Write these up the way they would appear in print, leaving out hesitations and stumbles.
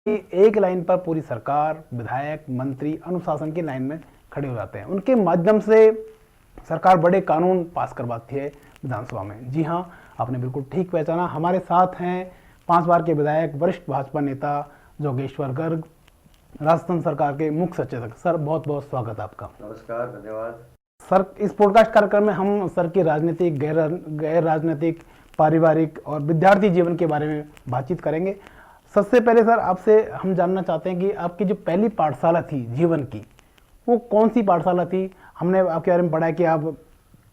एक लाइन पर पूरी सरकार, विधायक, मंत्री अनुशासन की लाइन में खड़े हो जाते हैं। उनके माध्यम से सरकार बड़े कानून पास करवाती है विधानसभा में। जी हाँ, आपने बिल्कुल ठीक पहचाना। हमारे साथ हैं 5 बार के विधायक, वरिष्ठ भाजपा नेता जोगेश्वर गर्ग, राजस्थान सरकार के मुख्य सचेतक। सर, बहुत बहुत स्वागत है आपका। नमस्कार, धन्यवाद। सर, इस पॉडकास्ट कार्यक्रम में हम सर की राजनीतिक, गैर राजनीतिक, पारिवारिक और विद्यार्थी जीवन के बारे में बातचीत करेंगे। सबसे पहले सर, आपसे हम जानना चाहते हैं कि आपकी जो पहली पाठशाला थी जीवन की, वो कौन सी पाठशाला थी? हमने आपके बारे में पढ़ा है कि आप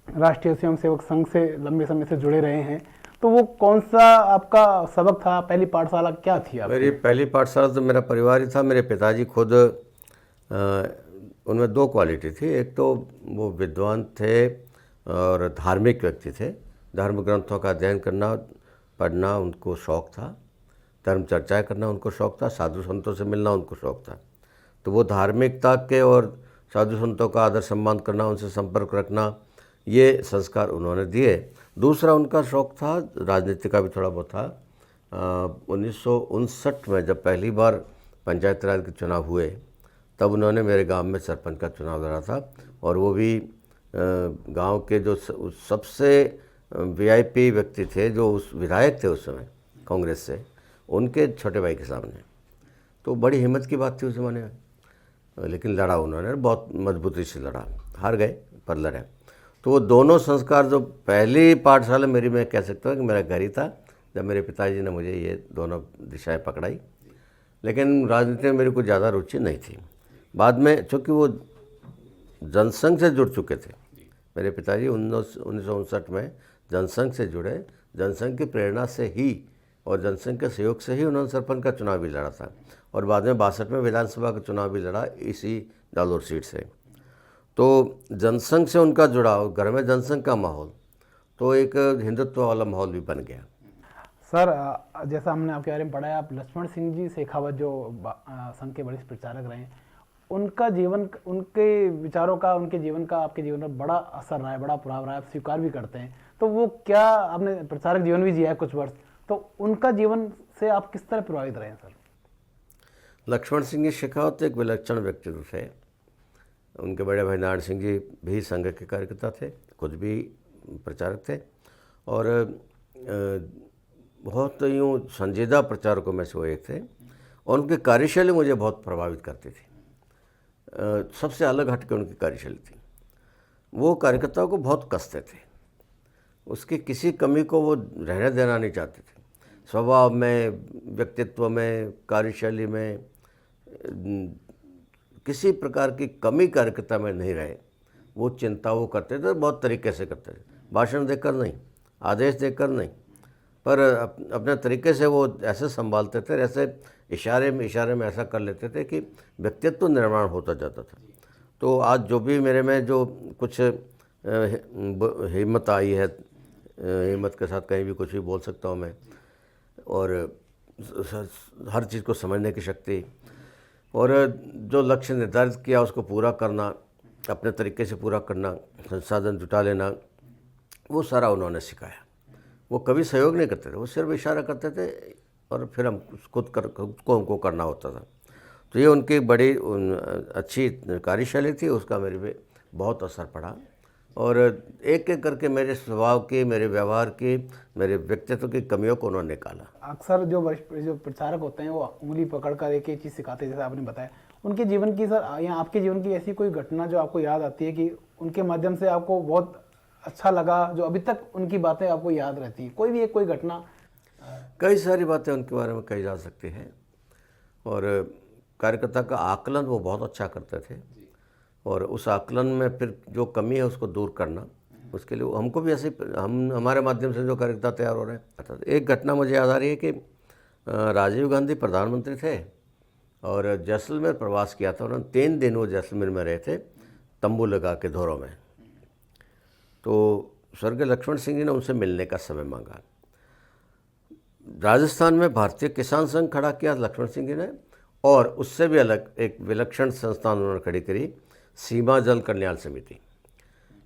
राष्ट्रीय स्वयंसेवक संघ से लंबे समय से जुड़े रहे हैं, तो वो कौन सा आपका सबक था? पहली पाठशाला क्या थी आपकी? मेरी पहली पाठशाला तो मेरा परिवार ही था। मेरे पिताजी खुद उनमें 2 क्वालिटी थी। एक तो वो विद्वान थे और धार्मिक व्यक्ति थे। धर्म ग्रंथों का अध्ययन करना, पढ़ना उनको शौक़ था। धर्म चर्चाएँ करना उनको शौक़ था। साधु संतों से मिलना उनको शौक़ था। तो वो धार्मिकता के और साधु संतों का आदर सम्मान करना, उनसे संपर्क रखना, ये संस्कार उन्होंने दिए। दूसरा उनका शौक़ था, राजनीति का भी थोड़ा बहुत था। 1959 में जब पहली बार पंचायत राज के चुनाव हुए, तब उन्होंने मेरे गांव में सरपंच का चुनाव लड़ा था। और वो भी गांव के जो सबसे वीआईपी व्यक्ति थे, जो उस विधायक थे उस समय कांग्रेस से, उनके छोटे भाई के सामने। तो बड़ी हिम्मत की बात थी उस ज़माने में, लेकिन लड़ा उन्होंने, बहुत मजबूती से लड़ा। हार गए पर लड़े। तो वो दोनों संस्कार, जो पहली पाठशाला मेरी, मैं कह सकता हूँ कि मेरा घर ही था, जब मेरे पिताजी ने मुझे ये दोनों दिशाएं पकड़ाई। लेकिन राजनीति में मेरी कुछ ज़्यादा रुचि नहीं थी। बाद में चूँकि वो जनसंघ से जुड़ चुके थे, मेरे पिताजी 1959 में जनसंघ से जुड़े। जनसंघ की प्रेरणा से ही और जनसंघ के सहयोग से ही उन्होंने सरपंच का चुनाव भी लड़ा था। और बाद में 62 में विधानसभा का चुनाव भी लड़ा, इसी जालोर सीट से। तो जनसंघ से उनका जुड़ाव, घर में जनसंघ का माहौल, तो एक हिंदुत्व वाला माहौल भी बन गया। सर, जैसा हमने आपके बारे में पढ़ा है, आप लक्ष्मण सिंह जी शेखावत जो संघ के वरिष्ठ प्रचारक रहे हैं, उनका जीवन, उनके विचारों का, उनके जीवन का आपके जीवन पर बड़ा असर रहा है, बड़ा प्रभाव रहा है, आप स्वीकार भी करते हैं। तो वो क्या, आपने प्रचारक जीवन भी जिया है कुछ वर्ष, तो उनका जीवन से आप किस तरह प्रभावित रहे हैं सर? लक्ष्मण सिंह जी शेखावत एक विलक्षण व्यक्तित्व थे। उनके बड़े भाई नारायण सिंह जी भी संघ के कार्यकर्ता थे, खुद भी प्रचारक थे, और बहुत यूँ संजीदा प्रचारकों में से वो एक थे। और उनकी कार्यशैली मुझे बहुत प्रभावित करती थी। सबसे अलग हटके उनकी कार्यशैली थी। वो कार्यकर्ताओं को बहुत कसते थे, उसकी किसी कमी को वो रहने देना नहीं चाहते थे। स्वभाव में, व्यक्तित्व में, कार्यशैली में किसी प्रकार की कमी कार्यकर्ता में नहीं रहे। वो चिंता वो करते थे, बहुत तरीके से करते थे। भाषण देकर नहीं, आदेश देकर नहीं, पर अपने तरीके से वो ऐसे संभालते थे, ऐसे इशारे में ऐसा कर लेते थे कि व्यक्तित्व निर्माण होता जाता था। तो आज जो भी मेरे में जो कुछ हिम्मत आई है, हिम्मत के साथ कहीं भी कुछ भी बोल सकता हूँ मैं, और हर चीज़ को समझने की शक्ति, और जो लक्ष्य निर्धारित किया उसको पूरा करना, अपने तरीके से पूरा करना, संसाधन जुटा लेना, वो सारा उन्होंने सिखाया। वो कभी सहयोग नहीं करते थे, वो सिर्फ इशारा करते थे और फिर हम खुद को हमको करना होता था। तो ये उनकी बड़ी अच्छी कार्यशैली थी, उसका मेरे पे बहुत असर पड़ा। और एक एक करके मेरे स्वभाव की, मेरे व्यवहार की, मेरे व्यक्तित्व की कमियों को उन्होंने निकाला। अक्सर जो प्रचारक होते हैं वो उंगली पकड़कर एक एक चीज़ सिखाते हैं, जैसे आपने बताया। उनके जीवन की सर, या आपके जीवन की ऐसी कोई घटना जो आपको याद आती है कि उनके माध्यम से आपको बहुत अच्छा लगा, जो अभी तक उनकी बातें आपको याद रहती है? कोई भी एक कोई घटना? कई सारी बातें उनके बारे में कही जा सकती हैं। और कार्यकर्ता का आकलन वो बहुत अच्छा करते थे, और उस आकलन में फिर जो कमी है उसको दूर करना, उसके लिए हमको भी ऐसे, हमारे माध्यम से जो कार्यकर्ता तैयार हो रहे हैं। एक घटना मुझे याद आ रही है कि राजीव गांधी प्रधानमंत्री थे और जैसलमेर प्रवास किया था उन्होंने। 3 दिन वो जैसलमेर में रहे थे, तंबू लगा के धोरों में। तो स्वर्गीय लक्ष्मण सिंह जी ने उनसे मिलने का समय मांगा। राजस्थान में भारतीय किसान संघ खड़ा किया लक्ष्मण सिंह जी ने, और उससे भी अलग एक विलक्षण संस्थान उन्होंने खड़ी करी, सीमा जल कल्याण समिति।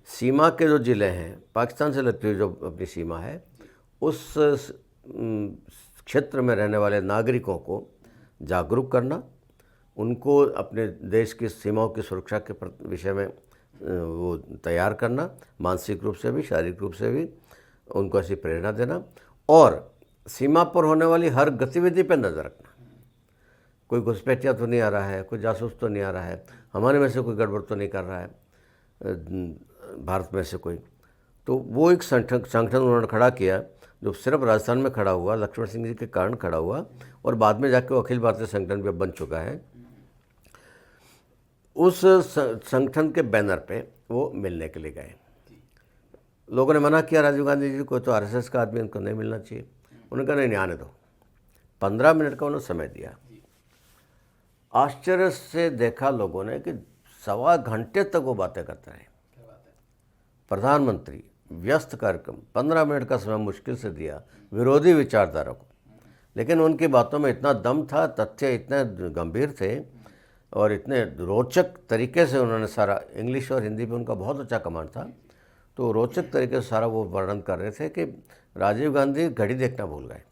सीमा के जो ज़िले हैं, पाकिस्तान से लगती हुई जो अपनी सीमा है, उस क्षेत्र में रहने वाले नागरिकों को जागरूक करना, उनको अपने देश की सीमाओं की सुरक्षा के विषय में वो तैयार करना, मानसिक रूप से भी शारीरिक रूप से भी उनको ऐसी प्रेरणा देना, और सीमा पर होने वाली हर गतिविधि पर नज़र रखना। कोई घुसपैठिया तो नहीं आ रहा है, कोई जासूस तो नहीं आ रहा है, हमारे में से कोई गड़बड़ तो नहीं कर रहा है भारत में से कोई। तो वो एक संगठन उन्होंने खड़ा किया जो सिर्फ राजस्थान में खड़ा हुआ, लक्ष्मण सिंह जी के कारण खड़ा हुआ, और बाद में जाके वो अखिल भारतीय संगठन भी बन चुका है। उस संगठन के बैनर पे वो मिलने के लिए गए। लोगों ने मना किया राजीव गांधी जी को, तो आरएसएस का आदमी उनको नहीं मिलना चाहिए। उन्होंने कहा नहीं आने दो। 15 मिनट का उन्होंने समय दिया। आश्चर्य से देखा लोगों ने कि 1.25 घंटे तक वो बातें करते रहे। प्रधानमंत्री व्यस्त कार्यक्रम, 15 मिनट का समय मुश्किल से दिया विरोधी विचारधारा को, लेकिन उनकी बातों में इतना दम था, तथ्य इतने गंभीर थे और इतने रोचक तरीके से उन्होंने सारा, इंग्लिश और हिंदी में उनका बहुत अच्छा कमांड था, तो रोचक तरीके से सारा वो वर्णन कर रहे थे कि राजीव गांधी घड़ी देखना भूल गए।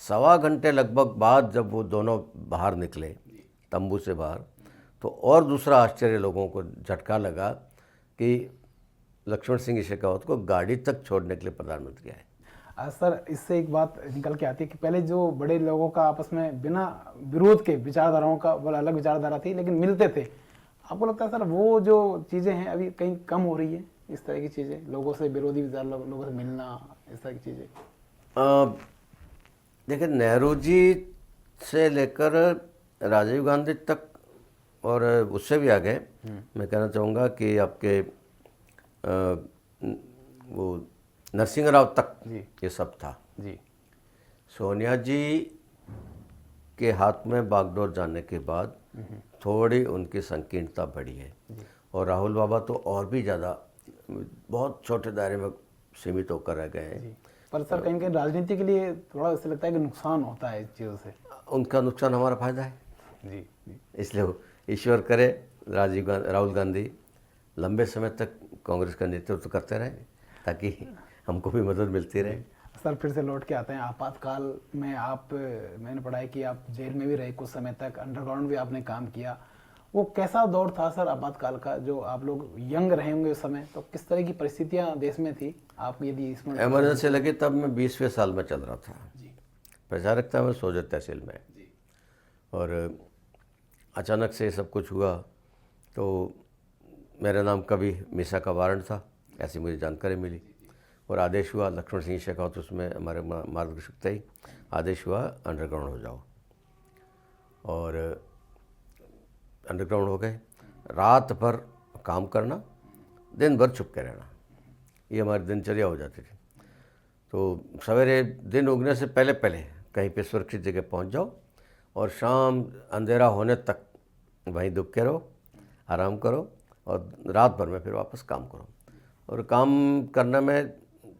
1.25 घंटे लगभग बाद जब वो दोनों बाहर निकले तंबू से बाहर, तो और दूसरा आश्चर्य लोगों को झटका लगा कि लक्ष्मण सिंह शेखावत को गाड़ी तक छोड़ने के लिए प्रधानमंत्री आए। सर, इससे एक बात निकल के आती है कि पहले जो बड़े लोगों का आपस में बिना विरोध के विचारधाराओं का अलग विचारधारा थी, लेकिन मिलते थे। आपको लगता है सर वो जो चीज़ें हैं अभी कहीं कम हो रही है, इस तरह की चीज़ें, लोगों से विरोधी विचार, लोगों से मिलना, इस तरह की चीज़ें? देखिए, नेहरू जी से लेकर राजीव गांधी तक और उससे भी आगे मैं कहना चाहूँगा कि आपके वो नरसिंह राव तक ये सब था जी। सोनिया जी के हाथ में बागडोर जाने के बाद थोड़ी उनकी संकीर्णता बढ़ी है, और राहुल बाबा तो और भी ज़्यादा बहुत छोटे दायरे में सीमित होकर रह गए हैं। पर सर कहीं कहीं राजनीति के लिए थोड़ा ऐसा लगता है कि नुकसान होता है इस चीज़ों से। उनका नुकसान हमारा फायदा है जी। इसलिए ईश्वर करे राहुल गांधी लंबे समय तक कांग्रेस का नेतृत्व करते रहे, ताकि हमको भी मदद मिलती रहे। सर फिर से लौट के आते हैं आपातकाल में। मैंने पढ़ा है कि आप जेल में भी रहे कुछ समय तक, अंडरग्राउंड भी आपने काम किया। वो कैसा दौर था सर आपातकाल का? जो आप लोग यंग रहे होंगे उस समय, तो किस तरह की परिस्थितियां देश में थी? आप यदि इसमें इमरजेंसी लगी तब मैं 20वें साल में चल रहा था, प्रचारक था मैं सोजत तहसील में, और अचानक से सब कुछ हुआ। तो मेरे नाम का भी मीसा का वारंट था, ऐसी मुझे जानकारी मिली, और आदेश हुआ, लक्ष्मण सिंह शेखावत उसमें हमारे मार्गदर्शक थे ही, आदेश हुआ अंडरग्राउंड हो जाओ। और अंडरग्राउंड हो गए। रात भर काम करना, दिन भर छुप के रहना, ये हमारी दिनचर्या हो जाती थी। तो सवेरे दिन उगने से पहले पहले कहीं पे सुरक्षित जगह पहुंच जाओ, और शाम अंधेरा होने तक वहीं दुब के रहो, आराम करो, और रात भर में फिर वापस काम करो। और काम करने में,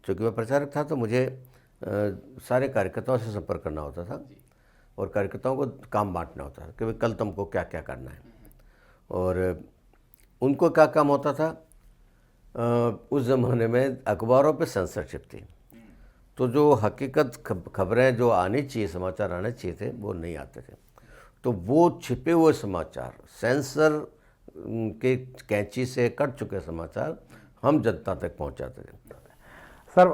चूँकि मैं प्रचारक था, तो मुझे सारे कार्यकर्ताओं से संपर्क करना होता था, और कार्यकर्ताओं को काम बांटना होता था कि भाई कल तुमको क्या क्या करना है, और उनको क्या काम होता था। उस ज़माने में अखबारों पे सेंसरशिप थी, तो जो हकीकत खबरें जो आनी चाहिए, समाचार आने चाहिए थे, वो नहीं आते थे। तो वो छिपे हुए समाचार, सेंसर के कैंची से कट चुके समाचार हम जनता तक पहुंचाते थे। सर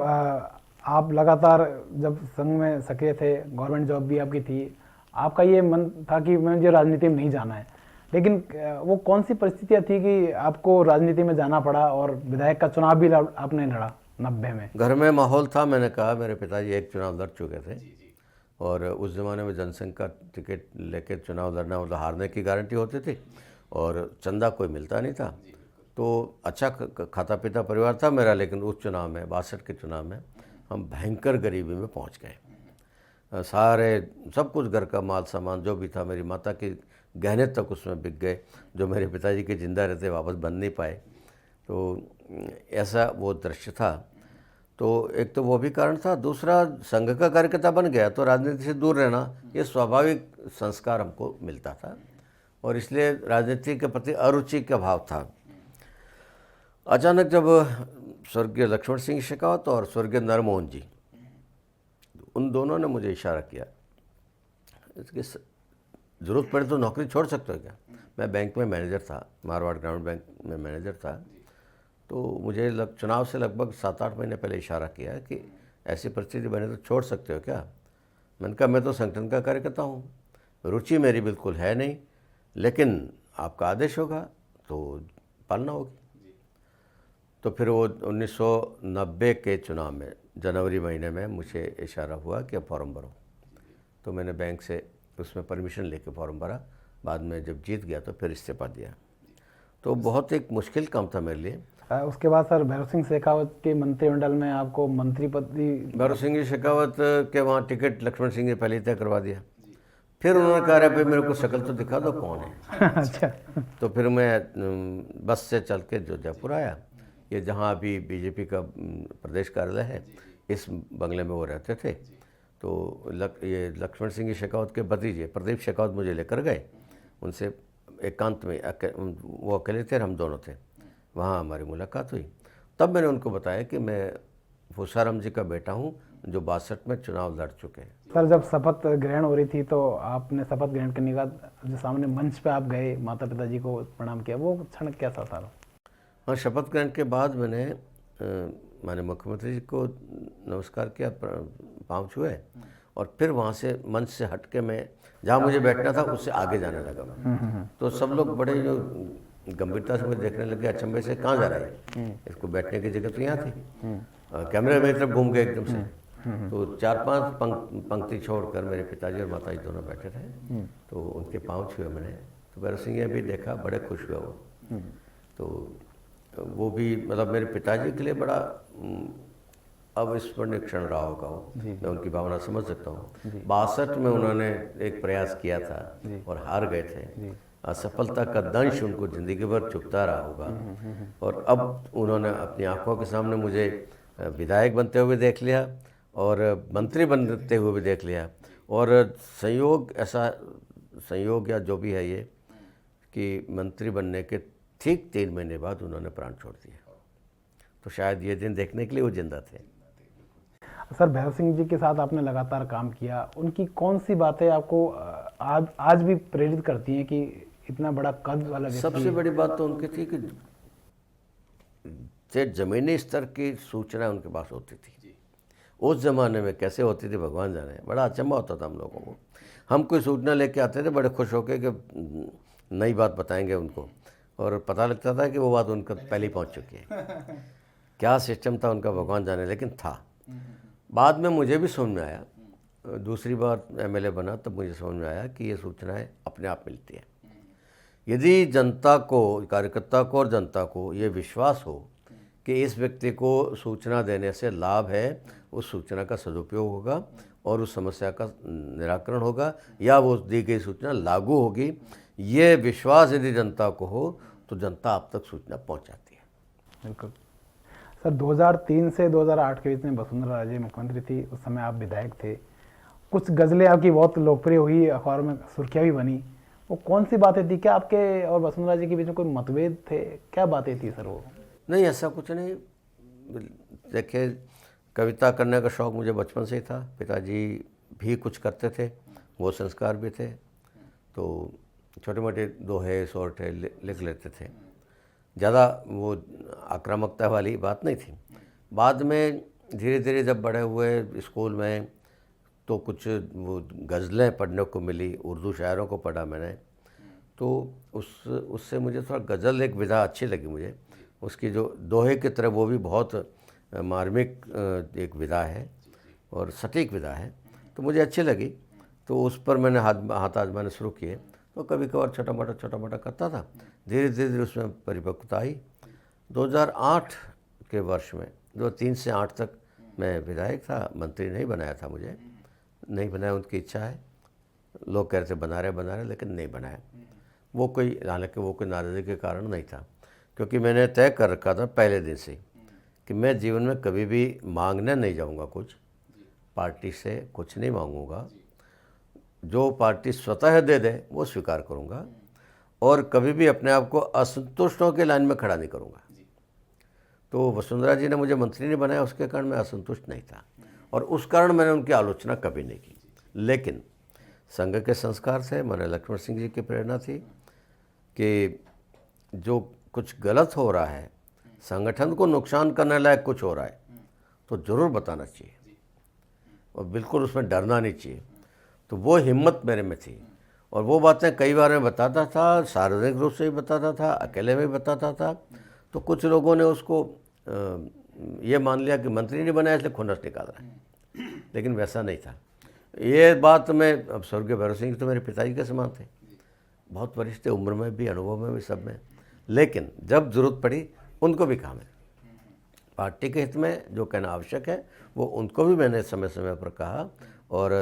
आप लगातार जब संघ में सक्रिय थे, गवर्नमेंट जॉब भी आपकी थी, आपका ये मन था कि मुझे राजनीति में नहीं जाना है, लेकिन वो कौन सी परिस्थितियाँ थी कि आपको राजनीति में जाना पड़ा और विधायक का चुनाव भी आपने लड़ा 90 में? घर में माहौल था, मैंने कहा, मेरे पिताजी एक चुनाव लड़ चुके थे, और उस ज़माने में जनसंघ का टिकट लेके चुनाव लड़ना मतलब हारने की गारंटी होती थी, और चंदा कोई मिलता नहीं था। तो अच्छा खाता पीता परिवार था मेरा, लेकिन उस चुनाव में, 62 के चुनाव में, हम भयंकर गरीबी में पहुंच गए। सारे सब कुछ, घर का माल सामान जो भी था, मेरी माता के गहने तक उसमें बिक गए, जो मेरे पिताजी के जिंदा रहते वापस बन नहीं पाए। तो ऐसा वो दृश्य था। तो एक तो वो भी कारण था, दूसरा संघ का कार्यकर्ता बन गया तो राजनीति से दूर रहना ये स्वाभाविक संस्कार हमको मिलता था, और इसलिए राजनीति के प्रति अरुचि का भाव था। अचानक जब स्वर्गीय लक्ष्मण सिंह शेखावत और स्वर्गीय नरमोहन जी, उन दोनों ने मुझे इशारा किया कि ज़रूरत पड़े तो नौकरी छोड़ सकते हो क्या। मैं बैंक में मैनेजर था, मारवाड़ ग्रामीण बैंक में मैनेजर था। तो मुझे चुनाव से लगभग 7-8 महीने पहले इशारा किया कि ऐसी परिस्थिति बने तो छोड़ सकते हो क्या। मैंने कहा मैं तो संगठन का कार्यकर्ता हूँ, रुचि मेरी बिल्कुल है नहीं, लेकिन आपका आदेश होगा तो पालना होगी। तो फिर वो 1990 के चुनाव में जनवरी महीने में मुझे इशारा हुआ कि अब फॉर्म भरो। तो मैंने बैंक से उसमें परमिशन लेके फॉर्म भरा। बाद में जब जीत गया तो फिर इस्तीफा दिया। तो बहुत एक मुश्किल काम था मेरे लिए। उसके बाद सर भैरव सिंह शेखावत के मंत्रिमंडल में आपको मंत्री पद भैरव सिंह शेखावत के वहाँ टिकट लक्ष्मण सिंह ने पहले ही तय करवा दिया। फिर उन्होंने कहा भाई मेरे को शक्ल तो दिखा दो कौन है। अच्छा। तो फिर मैं बस से चल के जो जयपुर आया, ये जहाँ अभी बीजेपी का प्रदेश कार्यालय है, इस बंगले में वो रहते थे। तो ये लक्ष्मण सिंह शेखावत के भतीजे प्रदीप शेखावत मुझे लेकर गए। उनसे एकांत में वो अकेले थे और हम दोनों थे, वहाँ हमारी मुलाकात हुई। तब मैंने उनको बताया कि मैं फूसाराम जी का बेटा हूँ जो 62 में चुनाव लड़ चुके हैं। सर जब शपथ ग्रहण हो रही थी तो आपने शपथ ग्रहण करने के बाद जो सामने मंच पे आप गए, माता पिता जी को प्रणाम किया, वो क्षण कैसा था? हाँ, शपथ ग्रहण के बाद मैंने माननीय मुख्यमंत्री जी को नमस्कार किया, पाँव छुए, और फिर वहाँ से मंच से हट के मैं जहाँ मुझे बैठना था उससे आगे जाने लगा मैं। तो सब लोग बड़े जो गंभीरता से मुझे देखने लगे, अचंभे से कहाँ जा रहा है, इसको बैठने की जगह तो यहाँ थी। कैमरे मेरी तरफ घूम गए एकदम से। तो 4-5 पंक्ति छोड़कर मेरे पिताजी और माताजी दोनों बैठे थे, तो उनके पाँव छुए मैंने। तो भैरव सिंह ने भी देखा, बड़े खुश हुआ वो। तो वो भी मतलब मेरे पिताजी के लिए बड़ा अविस्मरणीय क्षण रहा होगा वो। मैं उनकी भावना समझ सकता हूँ। 62 में उन्होंने एक प्रयास किया था और हार गए थे। असफलता का दंश उनको जिंदगी भर चुभता रहा होगा। और अब उन्होंने अपनी आंखों के सामने मुझे विधायक बनते हुए देख लिया और मंत्री बनते हुए भी देख लिया। और ऐसा संयोग या जो भी है ये कि मंत्री बनने के ठीक 3 महीने बाद उन्होंने प्राण छोड़ दिया। तो शायद ये दिन देखने के लिए वो जिंदा थे। सर भैरव सिंह जी के साथ आपने लगातार काम किया, उनकी कौन सी बातें आपको आज भी प्रेरित करती हैं कि इतना बड़ा कद वाला व्यक्ति? सबसे बड़ी बात तो उनकी थी कि जमीनी स्तर की सूचना उनके पास होती थी। उस ज़माने में कैसे होती थी भगवान जाने, बड़ा अचंभा होता था हम लोगों को। हम कोई सूचना लेके आते थे बड़े खुश होकर कि नई बात बताएंगे उनको, और पता लगता था कि वो बात उनका पहले ही पहुँच चुकी है। क्या सिस्टम था उनका भगवान जाने, लेकिन था। बाद में मुझे भी समझ में आया, दूसरी बार एमएलए बना तब मुझे समझ में आया कि ये सूचनाएं अपने आप मिलती हैं। यदि जनता को, कार्यकर्ता को और जनता को ये विश्वास हो कि इस व्यक्ति को सूचना देने से लाभ है, उस सूचना का सदुपयोग होगा और उस समस्या का निराकरण होगा या वो दी गई सूचना लागू होगी, ये विश्वास यदि जनता को हो तो जनता आप तक सूचना पहुंचाती है। बिल्कुल। सर 2003 से 2008 के बीच में वसुंधरा राजे मुख्यमंत्री थी, उस समय आप विधायक थे। कुछ गज़लें आपकी बहुत लोकप्रिय हुई, अखबारों में सुर्खियाँ भी बनी। वो कौन सी बातें थी? क्या आपके और वसुंधरा जी के बीच में कोई मतभेद थे? क्या बातें थी सर वो? नहीं, ऐसा कुछ नहीं। देखिए, कविता करने का शौक़ मुझे बचपन से ही था। पिताजी भी कुछ करते थे, वो संस्कार भी थे, तो छोटे मोटे दोहे सोरठे लिख लेते थे। ज़्यादा वो आक्रामकता वाली बात नहीं थी। बाद में धीरे धीरे जब बड़े हुए स्कूल में तो कुछ वो गज़लें पढ़ने को मिली, उर्दू शायरों को पढ़ा मैंने, तो उससे मुझे थोड़ा गज़ल एक विधा अच्छी लगी मुझे। उसकी जो दोहे की तरह वो भी बहुत मार्मिक एक विधा है और सटीक विधा है, तो मुझे अच्छी लगी। तो उस पर मैंने हाथ आजमाने शुरू किए। तो कभी कभार छोटा मोटा करता था। धीरे धीरे उसमें परिपक्वता आई। 2008 के वर्ष में 2003 से 8 तक मैं विधायक था, मंत्री नहीं बनाया था मुझे, नहीं बनाया, उनकी इच्छा है। लोग कह रहे थे बना रहे, लेकिन नहीं बनाया। वो कोई, हालांकि वो कोई नाराज़गी के कारण नहीं था, क्योंकि मैंने तय कर रखा था पहले दिन से कि मैं जीवन में कभी भी मांगने नहीं जाऊंगा, कुछ पार्टी से कुछ नहीं मांगूंगा। जो पार्टी स्वतः दे दे वो स्वीकार करूंगा और कभी भी अपने आप को असंतुष्टों के लाइन में खड़ा नहीं करूंगा। तो वसुंधरा जी ने मुझे मंत्री नहीं बनाया, उसके कारण मैं असंतुष्ट नहीं था और उस कारण मैंने उनकी आलोचना कभी नहीं की। लेकिन संघ के संस्कार थे, माननीय लक्ष्मण सिंह जी की प्रेरणा थी कि जो कुछ गलत हो रहा है, संगठन को नुकसान करने लायक कुछ हो रहा है तो ज़रूर बताना चाहिए और बिल्कुल उसमें डरना नहीं चाहिए। तो वो हिम्मत मेरे में थी और वो बातें कई बार मैं बताता था, सार्वजनिक रूप से भी बताता था, अकेले में भी बताता था। तो कुछ लोगों ने उसको ये मान लिया कि मंत्री नहीं बनाया इसलिए खुन्नस निकाल रहा है, लेकिन वैसा नहीं था। ये बात मैं, अब स्वर्गीय भैरव सिंह तो मेरे पिताजी के समान थे, बहुत वरिष्ठ थे, उम्र में भी, अनुभव में भी, सब में, लेकिन जब ज़रूरत पड़ी उनको भी कहा मैंने। पार्टी के हित में जो कहना आवश्यक है वो उनको भी मैंने समय समय पर कहा और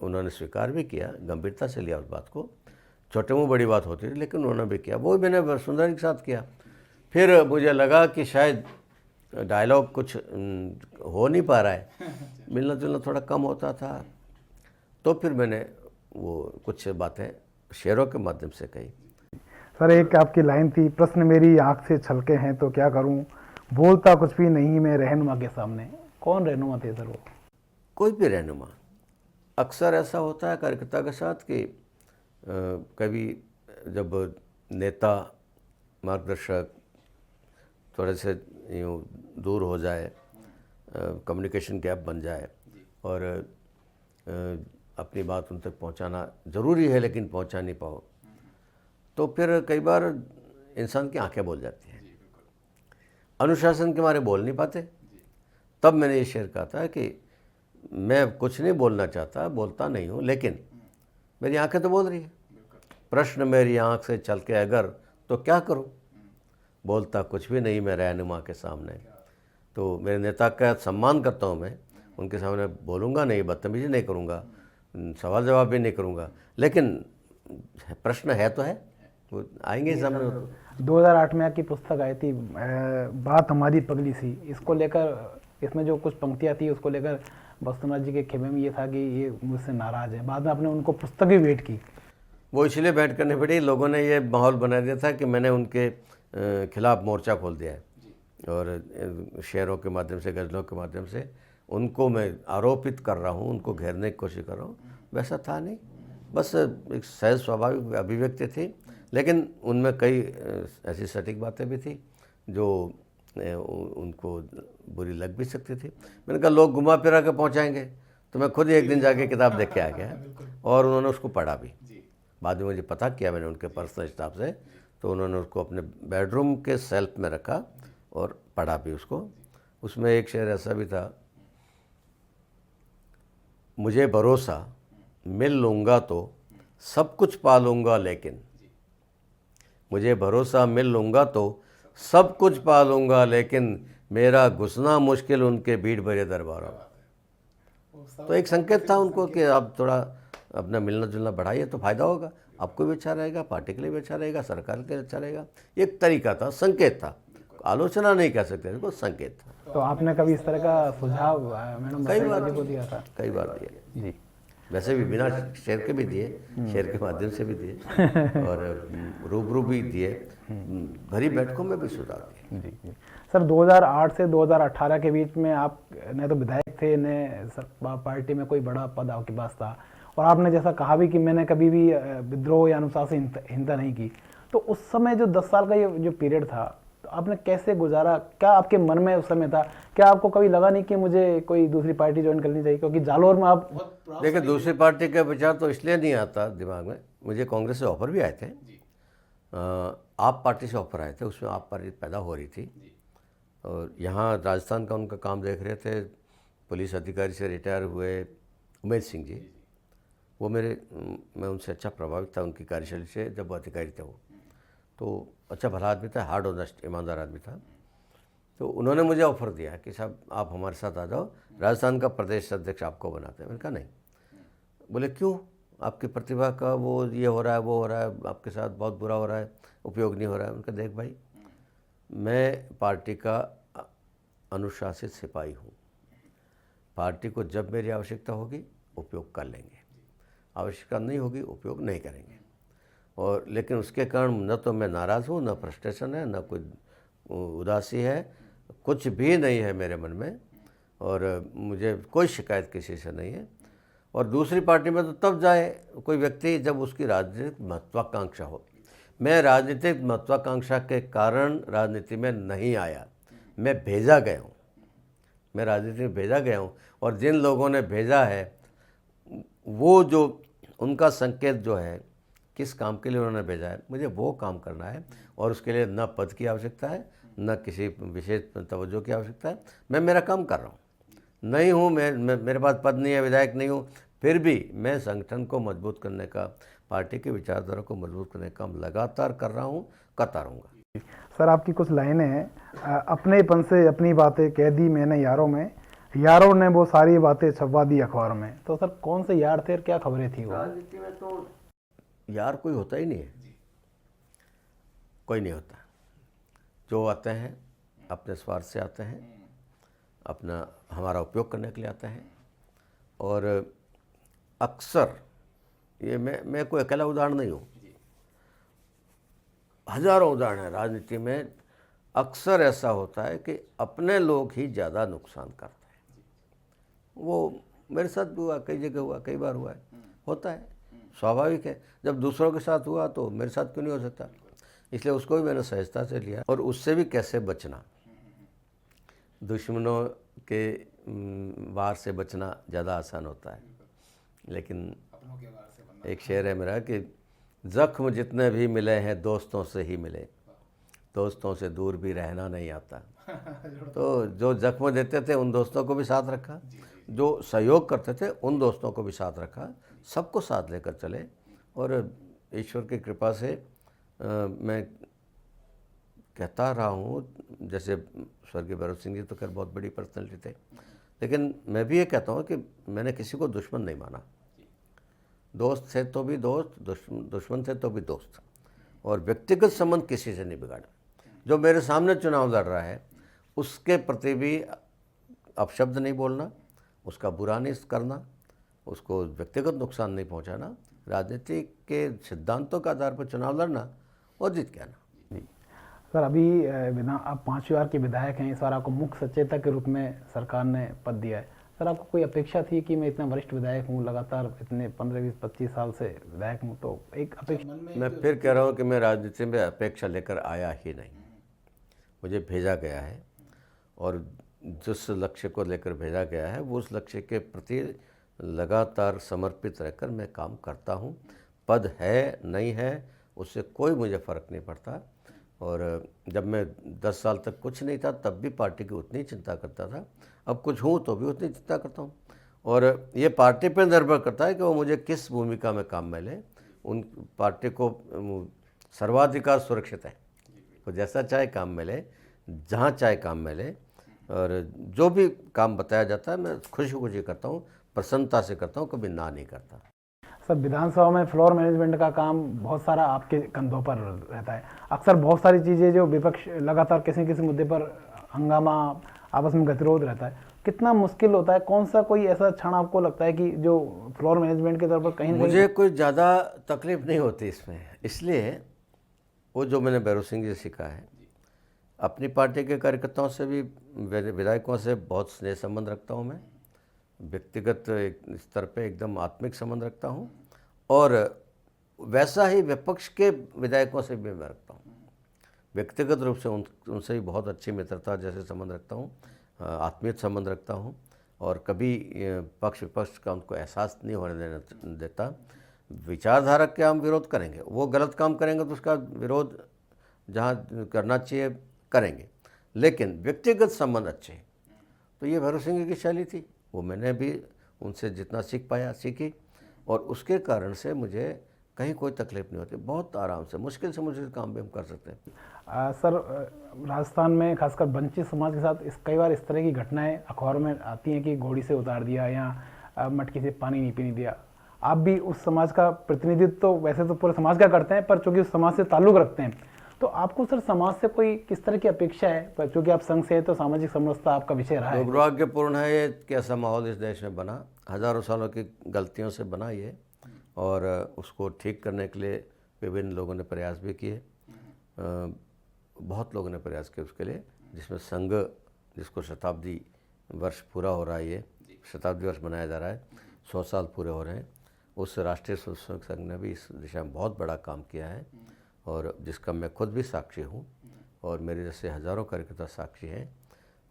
उन्होंने स्वीकार भी किया, गंभीरता से लिया उस बात को। छोटे मुँह बड़ी बात होती थी लेकिन उन्होंने भी किया, वो भी मैंने वसुंधरा के साथ किया। फिर मुझे लगा कि शायद डायलॉग कुछ हो नहीं पा रहा है, मिलना जुलना थोड़ा कम होता था, तो फिर मैंने वो कुछ बातें शेरों के माध्यम से कही। सर, एक आपकी लाइन थी, प्रश्न मेरी आंख से छलके हैं तो क्या करूं, बोलता कुछ भी नहीं मैं रहनुमा के सामने। कौन रहनुमा थे सर वो? कोई भी रहनुमा। अक्सर ऐसा होता है कार्यकर्ता के साथ कि कभी जब नेता मार्गदर्शक थोड़े से यूँ दूर हो जाए, कम्युनिकेशन गैप बन जाए और अपनी बात उन तक पहुंचाना ज़रूरी है लेकिन पहुंचा नहीं पाओ, तो फिर कई बार इंसान की आंखें बोल जाती हैं, अनुशासन के मारे बोल नहीं पाते। तब मैंने ये शेर कहा था कि मैं कुछ नहीं बोलना चाहता, बोलता नहीं हूँ, लेकिन मेरी आंखें तो बोल रही है। प्रश्न मेरी आंख से चल के अगर तो क्या करूँ, बोलता कुछ भी नहीं मैं रहनुमा के सामने। तो मेरे नेता का सम्मान करता हूँ मैं, उनके सामने बोलूँगा नहीं, बदतमीजी नहीं करूँगा, सवाल जवाब भी नहीं करूँगा, लेकिन प्रश्न है तो है, वो आएंगे सामने। 2008 में आपकी पुस्तक आई थी बात हमारी पगली सी, इसको लेकर, इसमें जो कुछ पंक्तियाँ थी उसको लेकर वसुंधरा जी के खेमे में ये था कि ये मुझसे नाराज़ है। बाद में आपने उनको पुस्तक भी भेंट की। वो इसलिए भेंट करनी पड़ी, लोगों ने ये माहौल बना दिया था कि मैंने उनके खिलाफ मोर्चा खोल दिया है और शेरों के माध्यम से, गज़लों के माध्यम से उनको मैं आरोपित कर रहा हूँ, उनको घेरने की कोशिश कर रहा हूँ। वैसा था नहीं, बस एक सहज स्वाभाविक अभिव्यक्ति थी, लेकिन उनमें कई ऐसी सटीक बातें भी थी जो उनको बुरी लग भी सकती थी। मैंने कहा लोग घुमा फिरा के पहुँचाएंगे, तो मैं खुद ही एक दिन जाके किताब देख के आ गया और उन्होंने उसको पढ़ा भी। बाद में मुझे पता किया मैंने उनके पर्सनल स्टाफ से, तो उन्होंने उसको अपने बेडरूम के सेल्फ में रखा और पढ़ा भी उसको। उसमें एक शेर ऐसा भी था, मुझे भरोसा मिल लूँगा तो सब कुछ पा लूँगा, लेकिन मुझे भरोसा मिल लूँगा तो सब कुछ पा लूँगा, लेकिन मेरा घुसना मुश्किल उनके भीड़ भरे दरबारों में। तो एक संकेत था उनको कि आप थोड़ा अपना मिलना जुलना बढ़ाइए तो फ़ायदा होगा, आपको भी अच्छा रहेगा, पार्टी के लिए भी अच्छा रहेगा, सरकार के लिए अच्छा रहेगा। एक तरीका था, संकेत था, आलोचना नहीं कह सकते इसको, संकेत था। तो आपने कभी इस तरह का सुझाव मैडम कई बार को दिया था? कई बार दिया जी। वैसे भी बिना शेर के भी दिए, शेर के माध्यम से भी दिए और रूबरू भी दिए, भरी बैठकों में भी सुझाव दिए। जी जी सर, 2008 से 2018 के बीच में आप न तो विधायक थे, न पार्टी में कोई बड़ा पद आपके पास था, और आपने जैसा कहा भी कि मैंने कभी भी विद्रोह या अनुशासनहीनता नहीं की। तो उस समय जो 10 साल का ये जो पीरियड था, तो आपने कैसे गुजारा? क्या आपके मन में उस समय था? क्या आपको कभी लगा नहीं कि मुझे कोई दूसरी पार्टी ज्वाइन करनी चाहिए? क्योंकि जालोर में आप देखिए, दूसरी पार्टी का विचार तो इसलिए नहीं आता दिमाग में, मुझे कांग्रेस से ऑफर भी आए थे, आप पार्टी से ऑफर आए थे, उसमें आप पार्टी पैदा हो रही थी और यहाँ राजस्थान का उनका काम देख रहे थे। पुलिस अधिकारी से रिटायर हुए उमेश सिंह जी, वो मैं उनसे अच्छा प्रभावित था उनकी कार्यशैली से, जब वो अधिकारी थे वो तो अच्छा भला आदमी था, हार्ड ऑनेस्ट ईमानदार आदमी था। तो उन्होंने मुझे ऑफ़र दिया कि साहब आप हमारे साथ आ जाओ, राजस्थान का प्रदेश अध्यक्ष आपको बनाते हैं। मैंने कहा नहीं। बोले क्यों? आपकी प्रतिभा का वो ये हो रहा है, वो हो रहा है, आपके साथ बहुत बुरा हो रहा है, उपयोग नहीं हो रहा है। उनका देख भाई, मैं पार्टी का अनुशासित सिपाही हूँ, पार्टी को जब मेरी आवश्यकता होगी उपयोग कर लेंगे, आवश्यकता नहीं होगी उपयोग नहीं करेंगे। और लेकिन उसके कारण न तो मैं नाराज़ हूँ, न फ्रस्ट्रेशन है, न कोई उदासी है, कुछ भी नहीं है मेरे मन में और मुझे कोई शिकायत किसी से नहीं है। और दूसरी पार्टी में तो तब जाए कोई व्यक्ति जब उसकी राजनीतिक महत्वाकांक्षा हो। मैं राजनीतिक महत्वाकांक्षा के कारण राजनीति में नहीं आया, मैं भेजा गया हूँ, मैं राजनीति में भेजा गया हूँ। और जिन लोगों ने भेजा है वो जो उनका संकेत जो है किस काम के लिए उन्होंने भेजा है, मुझे वो काम करना है। और उसके लिए न पद की आवश्यकता है, न किसी विशेष तवज्जो की आवश्यकता है। मैं मेरा काम कर रहा हूँ, नहीं हूँ मैं मेरे पास पद नहीं है, विधायक नहीं हूँ, फिर भी मैं संगठन को मजबूत करने का, पार्टी की विचारधारा को मजबूत करने का काम लगातार कर रहा हूँ, करता रहूँगा। सर आपकी कुछ लाइनें हैं, अपनेपन से अपनी बातें कह दी मैंने यारों में, यारों ने वो सारी बातें छपवा दी अखबार में। तो सर कौन से यार थे और क्या खबरें थी वो? राजनीति में तो यार कोई होता ही नहीं है, कोई नहीं होता। जो आते हैं अपने स्वार्थ से आते हैं, अपना हमारा उपयोग करने के लिए आते हैं। और अक्सर ये मैं कोई अकेला उदाहरण नहीं हूँ, हजारों उदाहरण हैं राजनीति में। अक्सर ऐसा होता है कि अपने लोग ही ज़्यादा नुकसान करते हैं। वो मेरे साथ भी हुआ, कई जगह हुआ, कई बार हुआ है, होता है, स्वाभाविक है। जब दूसरों के साथ हुआ तो मेरे साथ क्यों नहीं हो सकता? इसलिए उसको भी मैंने सहजता से लिया। और उससे भी कैसे बचना, दुश्मनों के वार से बचना ज़्यादा आसान होता है, लेकिन एक शेर है मेरा कि जख्म जितने भी मिले हैं दोस्तों से ही मिले, दोस्तों से दूर भी रहना नहीं आता। तो जो जख्म देते थे उन दोस्तों को भी साथ रखा, जो सहयोग करते थे उन दोस्तों को भी साथ रखा, सबको साथ लेकर चले। और ईश्वर की कृपा से मैं कहता रहा हूँ, जैसे स्वर्गीय भैरव सिंह जी तो खैर बहुत बड़ी पर्सनैलिटी थे, लेकिन मैं भी ये कहता हूँ कि मैंने किसी को दुश्मन नहीं माना। दोस्त थे तो भी दोस्त, दुश्मन थे तो भी दोस्त, और व्यक्तिगत संबंध किसी से नहीं बिगाड़ा। जो मेरे सामने चुनाव लड़ रहा है उसके प्रति भी अपशब्द नहीं बोलना, उसका बुरा नहीं करना, उसको व्यक्तिगत नुकसान नहीं पहुंचाना, राजनीति के सिद्धांतों के आधार पर चुनाव लड़ना और जीत के आना। सर अभी आप 5वीं बार के विधायक हैं, इस बार आपको मुख्य सचेतक के रूप में सरकार ने पद दिया है। सर आपको कोई अपेक्षा थी कि मैं इतना वरिष्ठ विधायक हूँ, लगातार इतने 15, 20, 25 साल से विधायक हूँ, तो एक अपेक्षा? मैं फिर कह रहा हूँ कि मैं राजनीति में अपेक्षा लेकर आया ही नहीं, मुझे भेजा गया है। और जिस लक्ष्य को लेकर भेजा गया है वो उस लक्ष्य के प्रति लगातार समर्पित रहकर मैं काम करता हूँ। पद है नहीं है उससे कोई मुझे फ़र्क नहीं पड़ता। और जब मैं 10 साल तक कुछ नहीं था तब भी पार्टी की उतनी चिंता करता था, अब कुछ हूँ तो भी उतनी चिंता करता हूँ। और ये पार्टी पर निर्भर करता है कि वो मुझे किस भूमिका में काम मिले। उन पार्टी को सर्वाधिकार सुरक्षित है, तो जैसा चाहे काम मिले, जहाँ चाहे काम मिले, और जो भी काम बताया जाता है मैं खुशी खुशी करता हूँ, प्रसन्नता से करता हूँ, कभी ना नहीं करता। सर विधानसभा में फ्लोर मैनेजमेंट का काम बहुत सारा आपके कंधों पर रहता है। अक्सर बहुत सारी चीज़ें जो विपक्ष लगातार किसी न किसी मुद्दे पर हंगामा, आपस में गतिरोध रहता है, कितना मुश्किल होता है? कौन सा कोई ऐसा क्षण आपको लगता है कि जो फ्लोर मैनेजमेंट के तौर पर कहीं मुझे कोई ज़्यादा तकलीफ नहीं होती इसमें, इसलिए वो जो मैंने भैरव सिंह जी से सीखा है, अपनी पार्टी के कार्यकर्ताओं से भी, विधायकों से बहुत स्नेह संबंध रखता हूँ मैं, व्यक्तिगत स्तर पे एकदम आत्मिक संबंध रखता हूँ, और वैसा ही विपक्ष के विधायकों से भी मैं रखता हूँ। व्यक्तिगत रूप से उनसे भी बहुत अच्छी मित्रता जैसे संबंध रखता हूँ, आत्मीयत संबंध रखता हूँ, और कभी पक्ष विपक्ष का उनको एहसास नहीं होने देता। विचारधारा के हम विरोध करेंगे, वो गलत काम करेंगे तो उसका विरोध जहाँ करना चाहिए करेंगे, लेकिन व्यक्तिगत संबंध अच्छे। तो ये भैरव सिंह की शैली थी, वो मैंने भी उनसे जितना सीख पाया सीखी, और उसके कारण से मुझे कहीं कोई तकलीफ नहीं होती, बहुत आराम से मुश्किल काम भी हम कर सकते हैं। सर राजस्थान में खासकर वंचित समाज के साथ कई बार इस तरह की घटनाएं अखबार में आती हैं कि घोड़ी से उतार दिया या मटकी से पानी नहीं पीने दिया। आप भी उस समाज का प्रतिनिधित्व तो वैसे तो पूरे समाज का करते हैं, पर चूंकि उस समाज से ताल्लुक़ रखते हैं, तो आपको सर समाज से कोई किस तरह की अपेक्षा है? पर चूंकि आप संघ से हैं तो सामाजिक समरसता आपका विषय रहा है। दुर्भाग्यपूर्ण है ये कि ऐसा माहौल इस देश में बना, हज़ारों सालों की गलतियों से बना ये, और उसको ठीक करने के लिए विभिन्न लोगों ने प्रयास भी किए, बहुत लोगों ने प्रयास किए उसके लिए, जिसमें संघ, जिसको शताब्दी वर्ष पूरा हो रहा है, ये शताब्दी वर्ष मनाया जा रहा है, 100 साल पूरे हो रहे हैं, उस राष्ट्रीय स्वयंसेवक संघ ने भी इस दिशा में बहुत बड़ा काम किया है और जिसका मैं खुद भी साक्षी हूँ और मेरे जैसे हज़ारों कार्यकर्ता साक्षी हैं।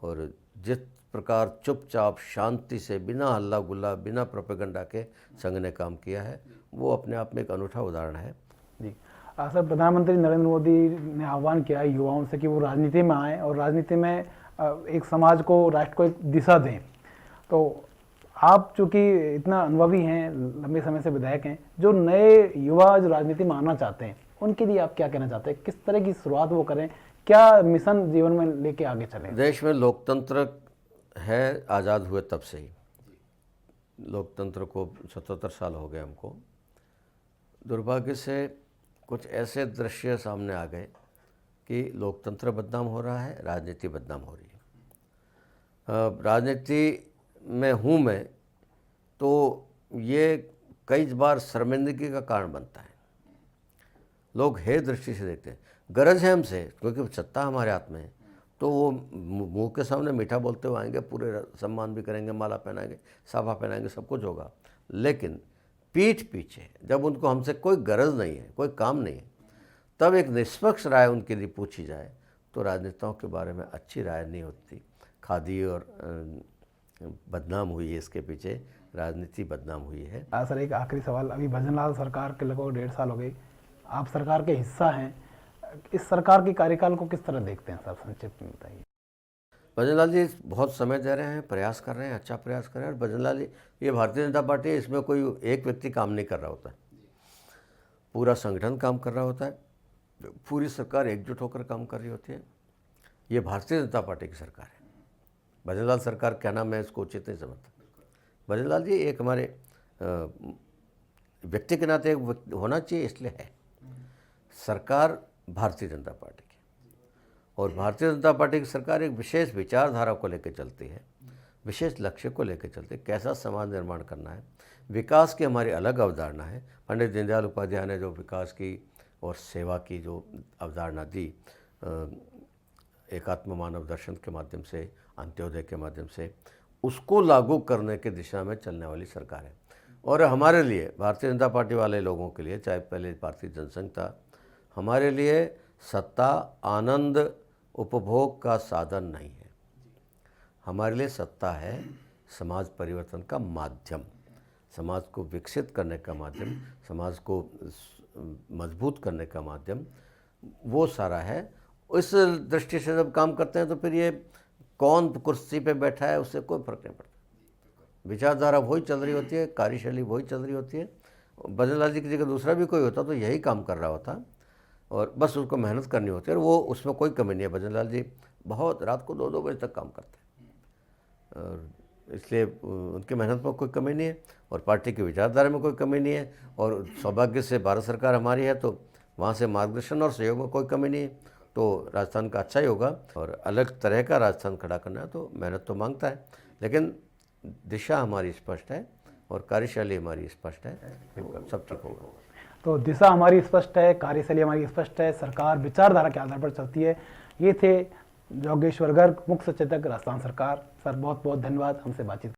और जिस प्रकार चुपचाप शांति से बिना हल्ला गुल्ला बिना प्रोपेगेंडा के संघ ने काम किया है, वो अपने आप में एक अनूठा उदाहरण है। जी सर, प्रधानमंत्री नरेंद्र मोदी ने आह्वान किया है युवाओं से कि वो राजनीति में आएँ और राजनीति में एक समाज को, राष्ट्र को एक दिशा दें। तो आप चूँकि इतना अनुभवी हैं, लंबे समय से विधायक हैं, जो नए युवा जो राजनीति में आना चाहते हैं उनके लिए आप क्या कहना चाहते हैं? किस तरह की शुरुआत वो करें, क्या मिशन जीवन में लेके आगे चलें? देश में लोकतंत्र है आज़ाद हुए तब से ही। लोकतंत्र को 77 साल हो गए हमको। दुर्भाग्य से कुछ ऐसे दृश्य सामने आ गए कि लोकतंत्र बदनाम हो रहा है, राजनीति बदनाम हो रही है। राजनीति में हूँ मैं तो ये कई बार शर्मिंदगी का कारण बनता है। लोग हे दृष्टि से देखते हैं, गरज है हमसे क्योंकि सत्ता हमारे हाथ में है, तो वो मुंह के सामने मीठा बोलते हुए आएंगे, पूरे सम्मान भी करेंगे, माला पहनाएंगे, साफा पहनाएंगे, सब कुछ होगा। लेकिन पीठ पीछे जब उनको हमसे कोई गरज नहीं है, कोई काम नहीं है, तब एक निष्पक्ष राय उनके लिए पूछी जाए तो राजनेताओं के बारे में अच्छी राय नहीं होती। खादी और बदनाम हुई है, इसके पीछे राजनीति बदनाम हुई है। सर, एक आखिरी सवाल, अभी भजनलाल सरकार के लगभग 1.5 साल हो गई, आप सरकार के हिस्सा हैं, इस सरकार के कार्यकाल को किस तरह देखते हैं सर, संक्षिप्त में बताइए। भजनलाल जी बहुत समय दे रहे हैं, प्रयास कर रहे हैं, अच्छा प्रयास कर रहे हैं। और भजनलाल जी, ये भारतीय जनता पार्टी है, इसमें कोई एक व्यक्ति काम नहीं कर रहा होता है, पूरा संगठन काम कर रहा होता है, पूरी सरकार एकजुट होकर काम कर रही होती है। ये भारतीय जनता पार्टी की सरकार है। भजनलाल सरकार कहना मैं इसको उचित नहीं समझता। भजनलाल जी एक हमारे व्यक्ति के नाते होना चाहिए, इसलिए है। सरकार भारतीय जनता पार्टी की, और भारतीय जनता पार्टी की सरकार एक विशेष विचारधारा को लेकर चलती है, विशेष लक्ष्य को लेकर चलती है, कैसा समाज निर्माण करना है। विकास की हमारी अलग अवधारणा है। पंडित दीनदयाल उपाध्याय ने जो विकास की और सेवा की जो अवधारणा दी, एकात्म मानव दर्शन के माध्यम से, अंत्योदय के माध्यम से, उसको लागू करने की दिशा में चलने वाली सरकार है। और हमारे लिए, भारतीय जनता पार्टी वाले लोगों के लिए, चाहे पहले भारतीय जनसंघ था, हमारे लिए सत्ता आनंद उपभोग का साधन नहीं है। हमारे लिए सत्ता है समाज परिवर्तन का माध्यम, समाज को विकसित करने का माध्यम, समाज को मजबूत करने का माध्यम, वो सारा है। इस दृष्टि से जब काम करते हैं तो फिर ये कौन कुर्सी पे बैठा है उससे कोई फर्क नहीं पड़ता। विचारधारा वही चल रही होती है, कार्यशैली वही चल रही होती है। भजनलाल जी की जगह दूसरा भी कोई होता तो यही काम कर रहा होता, और बस उसको मेहनत करनी होती है, और वो उसमें कोई कमी नहीं है। भजनलाल जी बहुत रात को 2-2 बजे तक काम करते हैं, और इसलिए उनकी मेहनत में कोई कमी नहीं है, और पार्टी की विचारधारा में कोई कमी नहीं है। और सौभाग्य से भारत सरकार हमारी है, तो वहाँ से मार्गदर्शन और सहयोग में कोई कमी नहीं है, तो राजस्थान का अच्छा ही होगा। और अलग तरह का राजस्थान खड़ा करना है तो मेहनत तो मांगता है, लेकिन दिशा हमारी स्पष्ट है और कार्यशैली हमारी स्पष्ट है, तो सब ठीक होगा। तो दिशा हमारी स्पष्ट है, कार्यशैली हमारी स्पष्ट है, सरकार विचारधारा के आधार पर चलती है। ये थे योगेश्वर गर्ग, मुख्य सचेतक राजस्थान सरकार। सर बहुत बहुत धन्यवाद हमसे बातचीत